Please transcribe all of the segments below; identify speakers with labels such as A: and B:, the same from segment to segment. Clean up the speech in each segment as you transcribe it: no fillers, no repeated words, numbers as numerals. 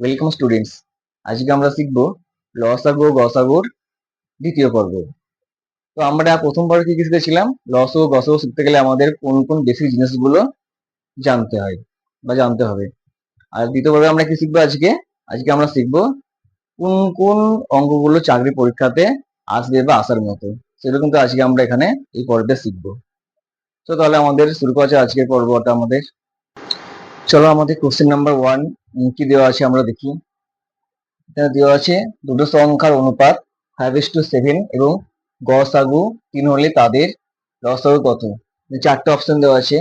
A: Welcome students. আজকে আমরা শিখব লসাগু ও গসাগুর দ্বিতীয় পর্ব। তো আমরা প্রথম পর্বে কি শিখেছিলাম? লসাগু ও গসাগু শিখতে গেলে আমাদের কোন কোন বেসিক জিনিসগুলো জানতে হয় বা জানতে হবে। আর দ্বিতীয় পর্বে আমরা কি শিখবো আজকে? আজকে আমরা শিখবো কোন কোন অঙ্কগুলো চাকরি পরীক্ষাতে আসবে বা আসার মতো, সেটা কিন্তু আজকে আমরা এখানে এই পর্বে শিখবো। তো তাহলে আমাদের শুরু করা যাক আজকের পর্বটা আমাদের। চলো আমাদের কোশ্চেন নাম্বার 1 কি দেওয়া আছে আমরা দেখি। এখানে দেওয়া আছে দুটো সংখ্যার অনুপাত 5:7 এবং গসাগু 3 হলে তাদের লসাগু কত? চারটে অপশন দেওয়া আছে।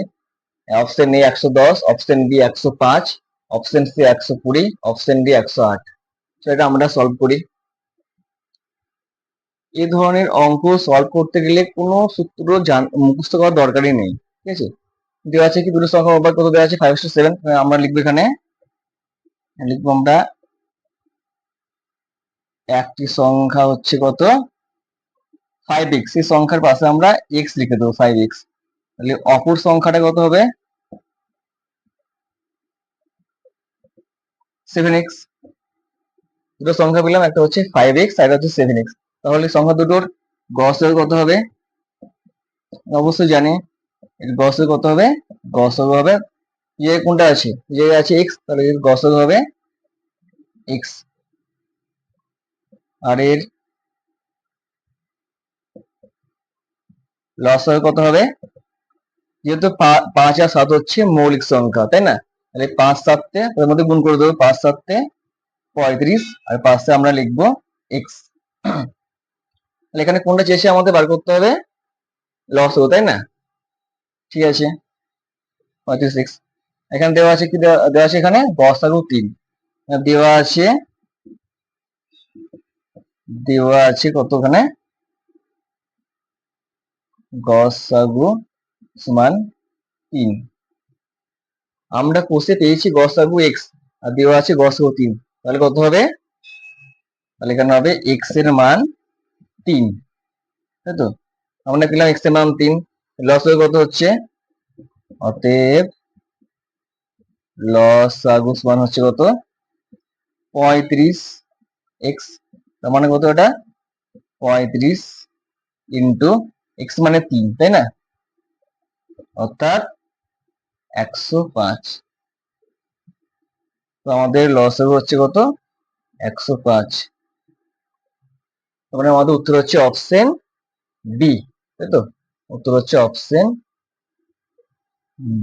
A: Option A 110, option B 105, option C 120, option D 108। তো এটা আমরা সলভ করি। এই ধরনের অঙ্ক সলভ করতে গেলে কোনো সূত্র মুখস্থ করার দরকারই নেই, ঠিক আছে। দেওয়া আছে কি দুটো সংখ্যার অনুপাত কত দেওয়া আছে 5:7। আমরা লিখবো এখানে, লিখবো আমরা একটি সংখ্যা হচ্ছে কত 5x, এই সংখ্যার পাশে আমরা x লিখে দেবো 5x। তাহলে অপর সংখ্যাটা কত হবে 7x। দুটো সংখ্যা পেলাম, একটা হচ্ছে 5x আর একটা হচ্ছে 7x। তাহলে সংখ্যা দুটোর গসাগু কত হবে? অবশ্যই জানি এর গসাগু কত হবে। গসাগু হবে, যে কোনটা আছে, যে আছে x, তাহলে এর গসাগু হবে x। আর এর লসাগু কত হবে? যেহেতু 5 আর 7 হচ্ছে মৌলিক সংখ্যা, তাই না? তাহলে 5 7 ওর মধ্যে গুণ করে দেবো, 5 7 35 আর 5 আমরা লিখবো x। তাহলে এখানে কোনটা চেয়েছে আমাদের বার করতে হবে? লসাগু, তাই না? ঠিক আছে, 36। এখানে দেওয়া আছে কি, দেওয়া আছে এখানে গসাগু 3। দেওয়া আছে কতখানে গসাগু সমান 3। আমরা কোষে পেয়েছি গসাগু x আর দেওয়া আছে গসাগু 3। তাহলে কত হবে? তাহলে এখানে হবে x এর মান 3, তাই তো। আমরা পেলাম x এর মান 3। লসাগু কত হচ্ছে? অতএব লসাগু সমান হচ্ছে কত 35x। তার মানে কত? এটা 35 ইন্টু x মানে 3, তাই না? অর্থাৎ 105। তো আমাদের লসাগু হচ্ছে কত 105। তার মানে আমাদের উত্তর হচ্ছে অপশন বি, তাই তো। উত্তর হচ্ছে অপশন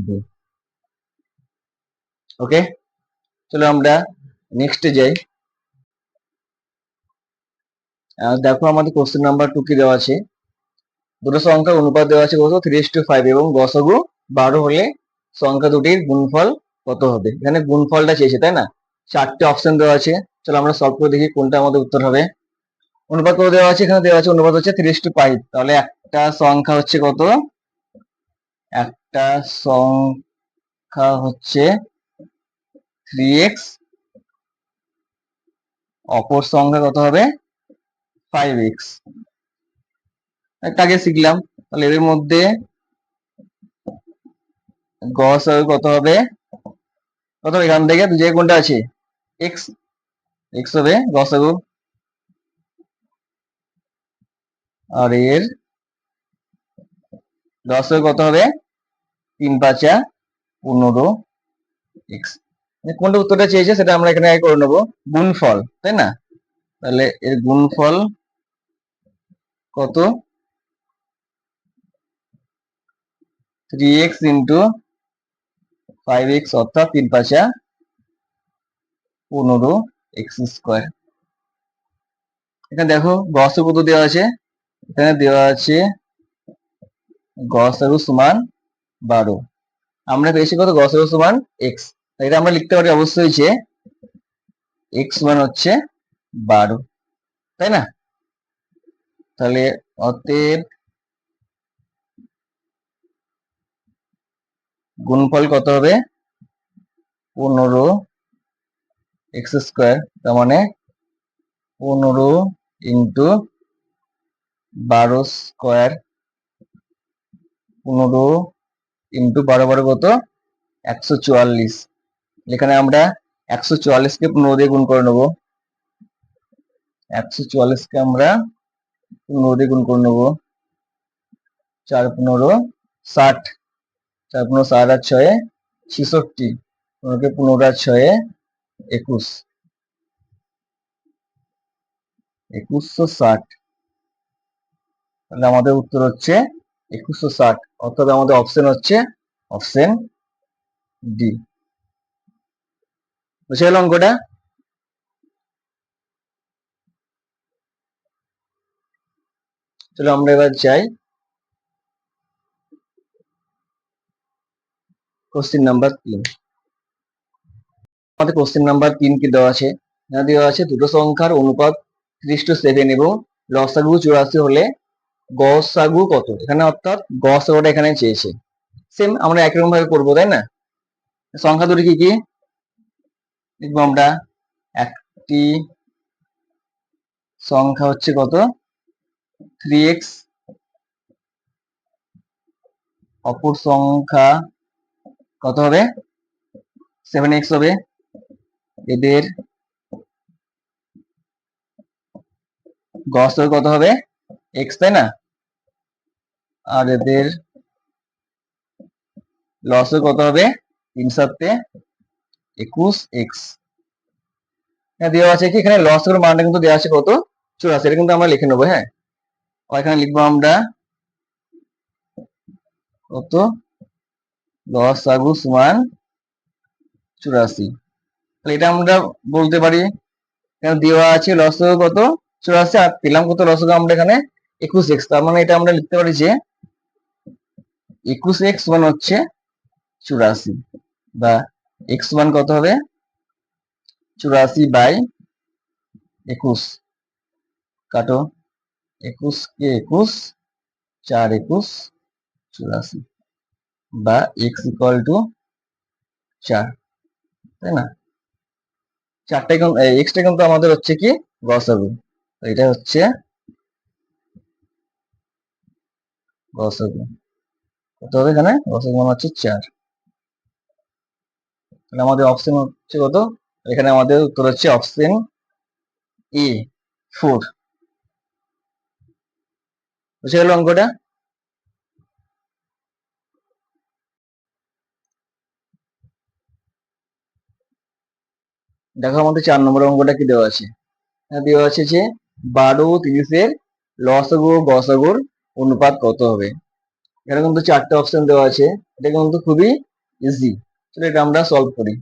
A: বি। ওকে, চলো আমরা নেক্সটে যাই। দেখো আমাদের কোশ্চেন নাম্বার 2 কি দেওয়া আছে। দুটো সংখ্যার অনুপাত দেওয়া আছে কত 3:5 এবং গসাগু 12 হলে সংখ্যা দুটির গুণফল কত হবে? এখানে গুণফলটা চেয়েছে, তাই না? চারটে অপশন দেওয়া আছে। চলো আমরা সলভ করে দেখি কোনটা আমাদের উত্তর হবে। অনুপাত কত দেওয়া আছে? এখানে দেওয়া আছে অনুপাত হচ্ছে 3:5। তাহলে একটা সংখ্যা হচ্ছে কত? একটা সংখ্যা হচ্ছে 3x, অপর সংখ্যা কত হবে 5x। একটা আগে শিখলাম। তাহলে এর মধ্যে গসাগু কত হবে? কত হবে এখান থেকে? দুই জায়গায় কোনটা আছে? x, x হবে গসাগু। আর এর লসাগু কত হবে? 3 5 15x। কোনটা উত্তরটা চেয়েছে সেটা আমরা এখানে করে নেবো, গুণফল, তাই না? তাহলে এর গুণফল কত? 3x ইন্টু 5x অর্থাৎ 3 5 15x স্কোয়ার। এখানে দেখো গসাগু কত দেওয়া আছে। এখানে দেওয়া আছে গসাগু সমান 12। আমরা পেয়েছি কত? গসাগু সমান x। এটা আমরা লিখতে পারি অবশ্যই যে x সমান হচ্ছে 12, তাই না? তাহলে অতএব গুণফল কত হবে 15x স্কোয়ার। তার মানে 15 ইন্টু 12 স্কোয়ার, 15 ইন্টু 12 12 কত 144। এখানে আমরা 144 কে 15 দিয়ে গুণ করে নেবো। 144 কে আমরা 15 দিয়ে গুণ করে নেবো। 4 15 60, 4 15 60 আর 6 66, 15 কে 15 আর 6 21, 2160। তাহলে আমাদের উত্তর হচ্ছে 2160, অর্থাৎ আমাদের অপশন হচ্ছে অপশন ডি। বুঝে গেল অঙ্কটা? চলো আমরা এবার যাই কোশ্চেন নাম্বার 3। আমাদের কোশ্চেন নাম্বার 3 কি দেওয়া আছে? দেওয়া আছে দুটো সংখ্যার অনুপাত 3:7 এবং লসাগু 84 হলে গসাগু কত? এখানে অর্থাৎ গসাগুটা এখানে চেয়েছে। সেম আমরা একই রকম ভাবে করবো, তাই না? সংখ্যা দুটি কি কি লিখবো আমরা? একটি সংখ্যা হচ্ছে কত? 3x, অপর সংখ্যা কত হবে? 7x হবে। এদের গসাগু কত হবে? x, তাই না? আর এদের লসাগু কত হবে? 3 7 21x। দেওয়া আছে কি এখানে লসাগুর মানটা কিন্তু দেওয়া আছে কত? 84। এটা কিন্তু আমরা লিখে নেবো। হ্যাঁ, এখানে লিখবো আমরা কত? লসাগু সমান 84। তাহলে এটা আমরা বলতে পারি এখানে দেওয়া আছে লসাগু কত? 84, আর পেলাম কত লসাগু আমরা এখানে? 21x। তার মানে এটা আমরা লিখতে পারি যে 21x সমান হচ্ছে 84, বা x সমান কত হবে? 84/21। কাটো, 21 কে 21, 4 21 84, বা x ইকুয়াল টু 4, তাই না? 4টা এক্সটা কিন্তু আমাদের হচ্ছে কি গসাগু। এটা হচ্ছে গসাগু। কত হবে এখানে? গসাগু মান হচ্ছে 4। তাহলে আমাদের অপশন হচ্ছে কত? এখানে আমাদের উত্তর হচ্ছে অপশন এ 4। বুঝে গেল অঙ্কটা? দেখো আমাদের 4 নম্বর অঙ্কটা কি দেওয়া আছে। দেওয়া আছে যে 12 ও 30-এর লসাগু ও গসাগুর অনুপাত কত হবে? এখানে কিন্তু 4টে অপশন দেওয়া আছে। এটা কিন্তু খুবই ইজি। চলো এটা আমরা সলভ করি।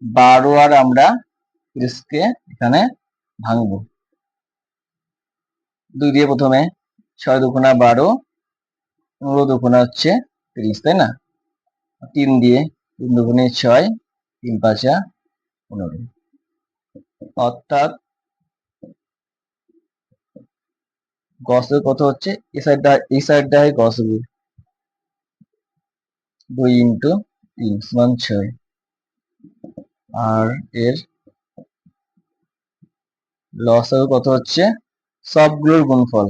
A: 12 আর আমরা 30কে এখানে ভাঙবো। 2 দিয়ে প্রথমে, 6 দুগুণা 12, 15 দুগুণা হচ্ছে 30, তাই না? 3 দিয়ে, 3 দুগুণে 6, 3 5 15। অর্থাৎ গসাগু কত হচ্ছে? এই সাইডটা হয় গসাগু। 2 ইন্টু 3 সমান 6, আর এর লসাগু কত হচ্ছে? সবগুলোর গুণফল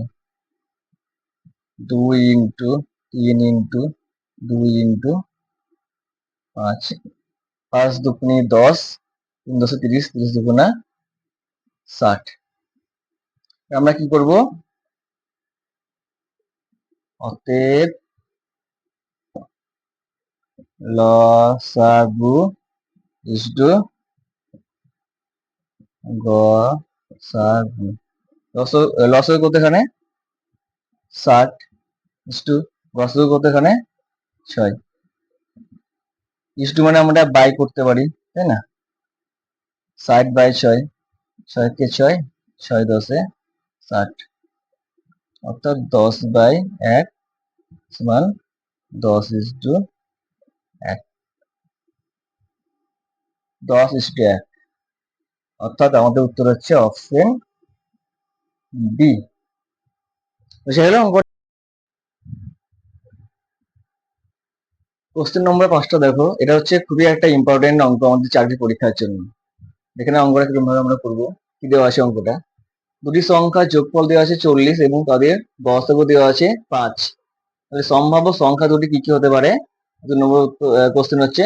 A: 2 ইন্টু 3 ইন্টু 2 ইন্টু 5, 5 দুগুণে 10, 3 10 30, 30 দুগুণা 60। আমরা কি করব? অতএব লসাগু ইসটু গসাগু। লসাগু কত এখানে? 60 ইসটু গসাগু কত এখানে? 6। ইসটু মানে আমরা বাই করতে পারি, তাই না? 60/6, 6 কে 6, 6 10 60, অর্থাৎ 10/1 সমান 10:1, 10:1, অর্থাৎ আমাদের উত্তর হচ্ছে অপশন বি। বুঝে গেল অঙ্ক? কোশ্চেন নম্বর 5টা দেখো। এটা হচ্ছে খুবই একটা ইম্পর্টেন্ট অঙ্ক আমাদের চাকরি পরীক্ষার জন্য। এখানে অঙ্কটা কিরকম ভাবে আমরা করবো? কি দেওয়া আছে অঙ্কটা? দুটি সংখ্যার যোগফল দেওয়া আছে 40 এবং তাদের গসাগু দেওয়া আছে 5। তাহলে সম্ভাব্য সংখ্যা দুটি কি কি হতে পারে? 2 নম্বর কোশ্চেন হচ্ছে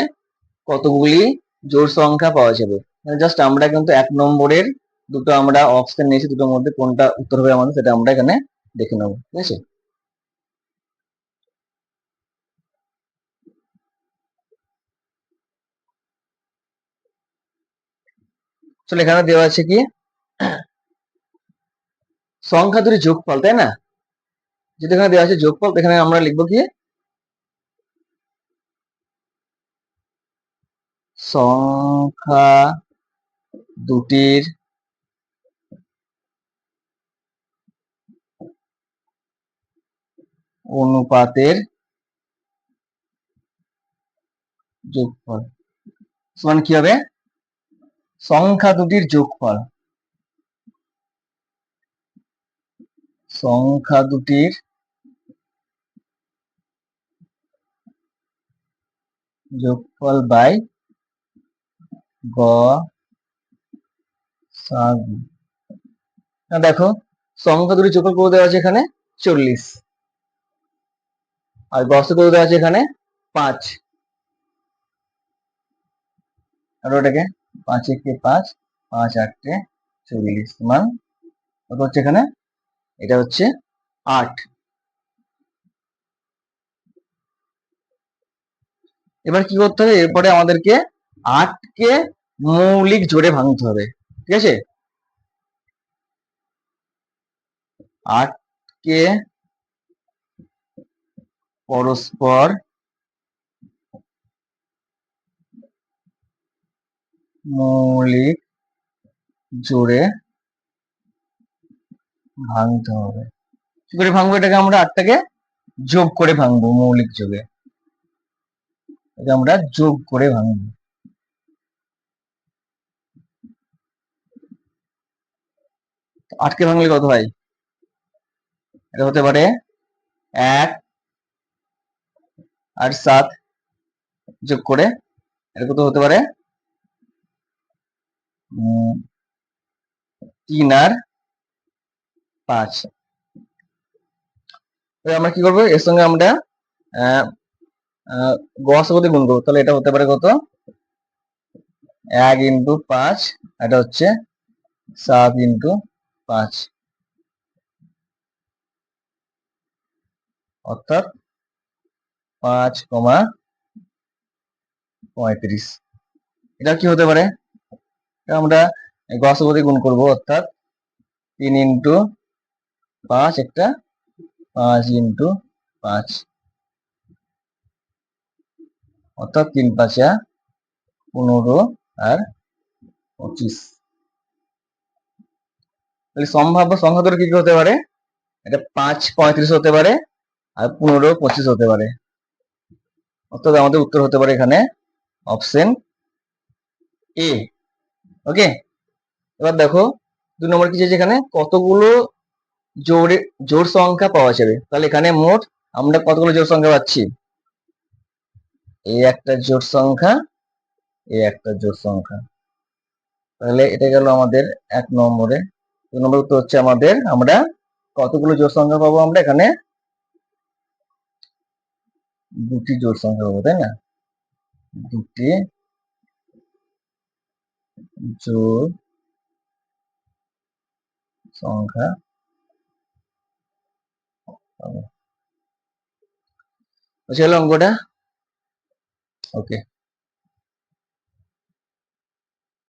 A: কতগুলি জোড় সংখ্যা পাওয়া যাবে। জাস্ট আমরা কিন্তু 1 নম্বরের দুটো আমরা অপশন নিয়েছি, দুটোর মধ্যে কোনটা উত্তর হবে আমাদের সেটা আমরা এখানে দেখে নেব। ঠিক আছে, চলো এখানে দেওয়া আছে কি সংখ্যা দুটি যোগফল, তাই না? যেটা এখানে দেওয়া আছে যোগফল, এখানে আমরা লিখবো কি সংখ্যা দুটির অনুপাতের যোগফল সমান কি হবে? সংখ্যা দুটির যোগফল, সংখ্যা দুটির যোগফল বাই গসাগু। দেখো সংখ্যা দুটির যোগফল করে দেওয়া আছে এখানে 40, আর গসাগু করে দেওয়া আছে এখানে 5। আর ওটাকে 5 একে 5, 5 8 40 সমান কত হচ্ছে এখানে? এটা হচ্ছে 8। এবার কি করতে হবে? এরপরে আমাদেরকে 8 কে মৌলিক জোড়ে ভাঙতে হবে। ঠিক আছে, 8 কে পরস্পর মৌলিক জোড়ে ভাঙতে হবে। কি করে ভাঙবো এটাকে? আমরা 8টাকে যোগ করে ভাঙবো, মৌলিক যোগে এটা আমরা যোগ করে ভাঙবো। 8 কে ভাঙলে কত হয়? এটা হতে পারে 1 আর 7 যোগ করে এটা কত হতে পারে? 3 আর 5। আমরা কি করবো? এর সঙ্গে আমরা গসাগু দিয়ে গুণ করবো, তাহলে এটা হতে পারে কত? 1 ইন্টু 5, এটা হচ্ছে 7 ইন্টু 5, অর্থাৎ 5,35। এটা কি হতে পারে? আমরা গসাগু দিয়ে গুণ করবো, অর্থাৎ 3 ইন্টু 5 একটা, 5 ইন্টু 5, অর্থাৎ 3 5 15 আর 25। তাহলে সম্ভাব্য সংখ্যা ধরে কি কি হতে পারে? এটা 5 35 হতে পারে, আর 15 25 হতে পারে। অর্থাৎ আমাদের উত্তর হতে পারে এখানে অপশন এ। ওকে, এবার দেখো 2 নম্বর কি চাইছে? এখানে কতগুলো জোড় সংখ্যা পাওয়া যাবে। তাহলে এখানে মোট আমরা কতগুলো জোড় সংখ্যা পাচ্ছি? এই একটা জোড় সংখ্যা, এই একটা জোড় সংখ্যা। তাহলে এটা গেল আমাদের 1 নম্বরে। 2 নম্বর উত্তর হচ্ছে আমাদের আমরা কতগুলো জোড় সংখ্যা পাবো? আমরা এখানে দুটি জোড় সংখ্যা পাবো, তাই না? দুটি জোড় সংখ্যা পাবো। বুঝে গেল অঙ্কটা? ওকে।